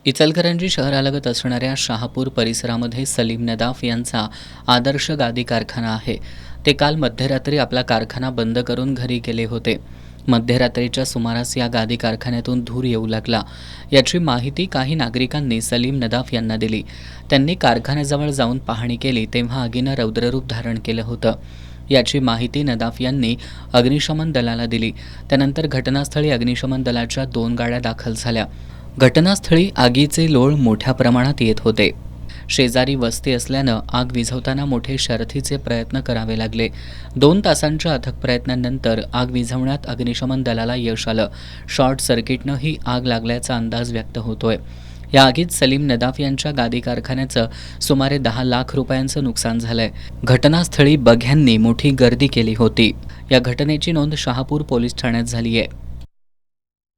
इचलकरंजी शहरालगत असणाऱ्या शहापूर परिसरामध्ये सलीम नदाफ यांचा आदर्श गादी कारखाना आहे. ते काल मध्यरात्री आपला कारखाना बंद करून घरी गेले होते. मध्यरात्रीच्या सुमारास या गादी कारखान्यातून धूर येऊ लागला. याची माहिती काही नागरिकांनी सलीम नदाफ यांना दिली. त्यांनी कारखान्याजवळ जाऊन पाहणी केली तेव्हा आगीनं रौद्ररूप धारण केलं होतं. याची माहिती नदाफ यांनी अग्निशमन दलाला दिली. त्यानंतर घटनास्थळी अग्निशमन दलाच्या 2 गाड्या दाखल झाल्या. घटनास्थळी आगीचे लोळ मोठ्या प्रमाणात येत होते. शेजारी वस्ती असल्यानं आग विझवताना मोठे शर्थीचे प्रयत्न करावे लागले. 2 तासांच्या अथक प्रयत्नांनंतर आग विझवण्यात अग्निशमन दलाला यश आलं. शॉर्ट सर्किटनं ही आग लागल्याचा अंदाज व्यक्त होतोय. या आगीत सलीम नदाफ यांच्या गादी कारखान्याचं सुमारे 10 लाख रुपयांचं नुकसान झालंय. घटनास्थळी बघ्यांनी मोठी गर्दी केली होती. या घटनेची नोंद शहापूर पोलीस ठाण्यात झाली आहे.